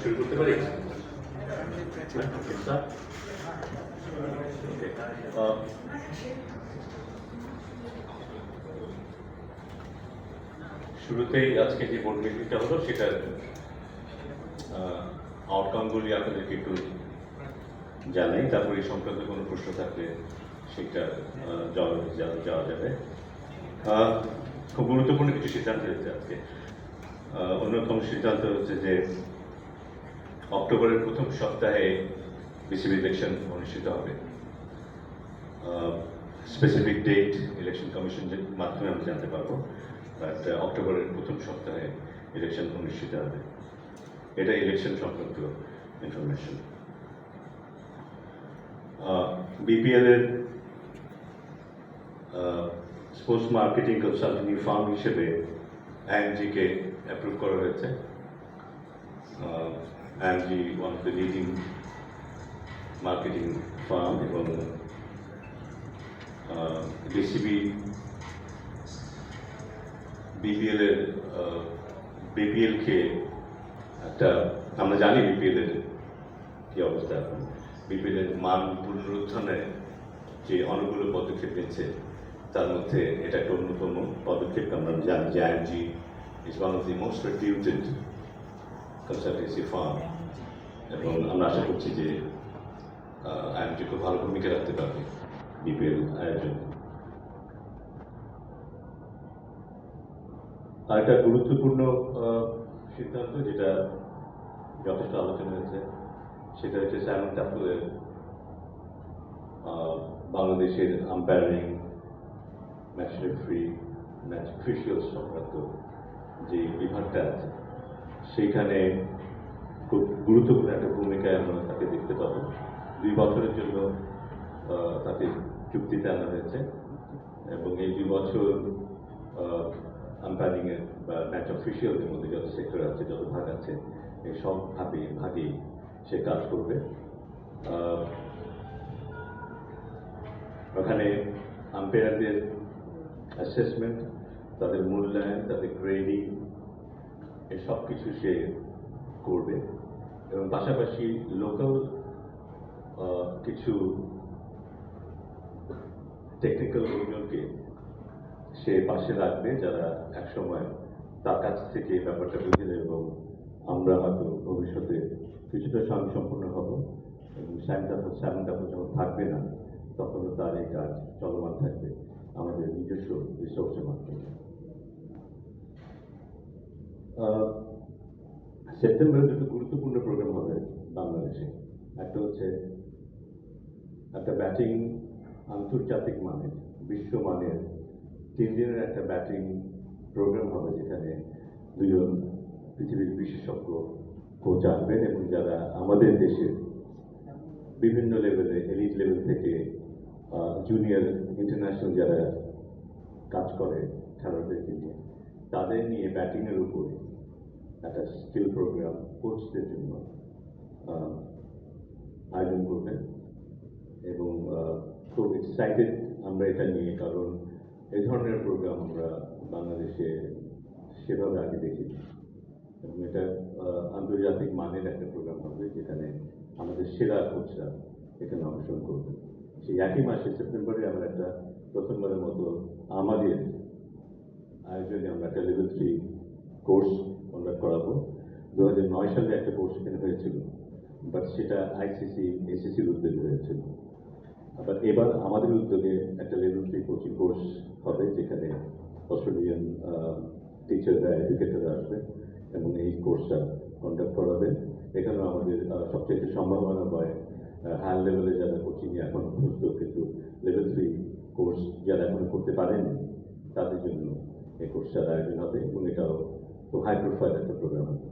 শুরু করতে পারি? শুরুতেই আজকে যে বোর্ড মিটিংটা হলো সেটার আউটকামগুলি আপনাদেরকে একটু জানাই, তারপরে এই সংক্রান্ত কোনো প্রশ্ন থাকলে সেটা যাওয়া যাবে। খুব গুরুত্বপূর্ণ কিছু সিদ্ধান্ত হয়েছে আজকে। অন্যতম সিদ্ধান্ত হচ্ছে যে অক্টোবরের প্রথম সপ্তাহে বিসিবি ইলেকশন অনুষ্ঠিত হবে। স্পেসিফিক ডেট ইলেকশন কমিশনের মাধ্যমে আমরা জানতে পারবো, বাট অক্টোবরের প্রথম সপ্তাহে ইলেকশন অনুষ্ঠিত হবে। এটা ইলেকশন সংক্রান্ত ইনফরমেশন। বিপিএল এর স্পোর্টস মার্কেটিং কনসালটিং ফার্ম হিসেবে আইএমজি-কে অ্যাপ্রুভ করা হয়েছে। IMG one of the leading marketing farm এবং বিসিবি বিপিএলকে একটা, আমরা জানি বিপিএল এর কি অবস্থা এখন, বিপিএল এর মান পুনরুত্থানে যে অনেকগুলো পদক্ষেপ নিচ্ছে তার মধ্যে এটা একটা অন্যতম পদক্ষেপ। আমরা জানি যে IMG is one of the most reputed consultancy firm এবং আমরা আশা করছি যে আইএমজি খুব ভালো ভূমিকা রাখতে পারবে বিপিএল আয়োজন। আর একটা গুরুত্বপূর্ণ সিদ্ধান্ত যেটা যথেষ্ট আলোচনা হয়েছে সেটা হচ্ছে সাইমন টাফলের বাংলাদেশের আম্পায়ারিং, ম্যাচ রেফারি, ম্যাচ অফিশিয়ালস সংক্রান্ত যে বিভাগটা আছে সেইখানে খুব গুরুত্বপূর্ণ একটা ভূমিকায় আমরা তাকে দেখতে পাবো। 2 বছরের জন্য তাকে চুক্তিতে আনা হয়েছে এবং এই 2 বছর আম্পায়ারিং এর বা ম্যাচ অফিশিয়ালদের মধ্যে যত সেক্টর আছে, যত ভাগ আছে, এই সব ভাগেই সে কাজ করবে। ওখানে আম্পায়ারদের অ্যাসেসমেন্ট, তাদের মূল্যায়ন, তাদের গ্রেডিং, এই সব কিছু সে করবে এবং পাশাপাশি লোকাল কিছু টেকনিক্যাল লোকজনকে সে পাশে রাখবে যারা একসময় তার কাছ থেকে ব্যাপারটা বুঝে নেবে এবং আমরা হয়তো ভবিষ্যতে কিছুটা স্বয়ংসম্পূর্ণ হব এবং সাইমন টাফল যখন থাকবে না তখনও তার এই কাজ চলমান থাকবে আমাদের নিজস্ব রিসোর্সের মাধ্যমে। সেপ্টেম্বরে দুটো গুরুত্বপূর্ণ প্রোগ্রাম হবে বাংলাদেশে। একটা হচ্ছে একটা ব্যাটিং আন্তর্জাতিক মানের, বিশ্বমানের 3 দিনের একটা ব্যাটিং প্রোগ্রাম হবে যেখানে 2জন পৃথিবীর বিশেষজ্ঞ কোচ আসবেন এবং যারা আমাদের দেশের বিভিন্ন লেভেলে, এলিট লেভেল থেকে জুনিয়র ইন্টারন্যাশনাল যারা কাজ করে খেলোয়াড়দেরকে নিয়ে, তাদের নিয়ে ব্যাটিংয়ের উপরে একটা স্কিল প্রোগ্রাম কোচদের জন্য আয়োজন করবেন এবং খুব এক্সাইটেড আমরা এটা নিয়ে, কারণ এই ধরনের প্রোগ্রাম আমরা বাংলাদেশে সেভাবে আগে দেখিনি এবং এটা আন্তর্জাতিক মানের একটা প্রোগ্রাম হবে যেখানে আমাদের সেরা কোচরা এখানে অংশগ্রহণ করবে। সেই একই মাসে সেপ্টেম্বরে আমরা একটা প্রথমবারের মতো আমাদের আয়োজনে আমরা একটা লেভেল 3 কোর্স কন্ডাক্ট করাবো। 2009 সালে একটা কোর্স এখানে হয়েছিল, বাট সেটা আইসিসি এসিসির উদ্যোগে হয়েছিল। আবার এবার আমাদের উদ্যোগে একটা লেভেল 3 কোচিং কোর্স হবে যেখানে অস্ট্রেলিয়ান টিচাররা, এডুকেটররা আসবে এবং এই কোর্সটা কন্ডাক্ট করাবে। এখানেও আমাদের সবচেয়ে সম্ভাবনা হয় হায়ার লেভেলে যারা কোচিংয়ে এখন অভ্যস্ত কিন্তু লেভেল 3 কোর্স যারা এখন করতে পারেনি তাদের জন্য এই কোর্সটার আয়োজন হবে এবং এটাও খুব হাই প্রোফাইল একটা প্রোগ্রাম হবে।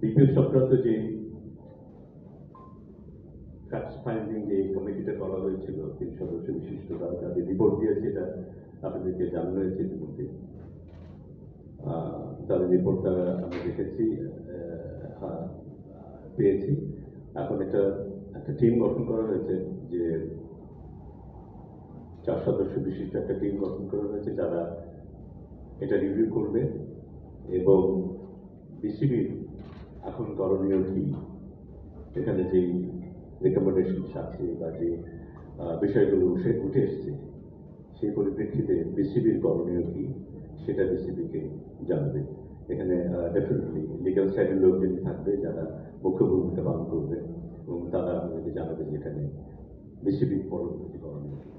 বিপিএল সংক্রান্ত যে ফ্যাক্ট ফাইন্ডিং যে কমিটিটা করা হয়েছিল 3 সদস্য বিশিষ্ট, তারা তাদের রিপোর্ট দিয়েছে, এটা আপনাদেরকে জানানো হয়েছে ইতিমধ্যে। তাদের রিপোর্টটা আমরা দেখেছি, পেয়েছি। এখন একটা টিম গঠন করা হয়েছে যে 4 সদস্য বিশিষ্ট একটা টিম গঠন করা হয়েছে যারা এটা রিভিউ করবে এবং বিসিবির এখন করণীয় কি, এখানে যেই রেকমেন্ডেশন আছে বা যে বিষয়গুলো উঠে এসছে সেই পরিপ্রেক্ষিতে বিসিবির করণীয় কি সেটা বিসিবিকে জানাবে। এখানে ডেফিনেটলি লিগ্যাল সাইডের লোকজন থাকবে যারা মুখ্য ভূমিকা পালন করবে এবং তারা আমাদেরকে জানাবে যেখানে বিসিবির পরবর্তী করণীয় কি।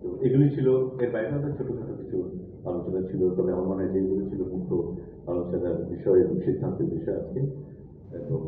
তো এগুলি ছিল, এর বাইরে আমাদের ছোটখাটো কিছু আলোচনা ছিল, তবে আমার মনে হয় যে এগুলো ছিল মুখ্য আলোচনার বিষয় এবং সিদ্ধান্তের বিষয় আজকে। এবং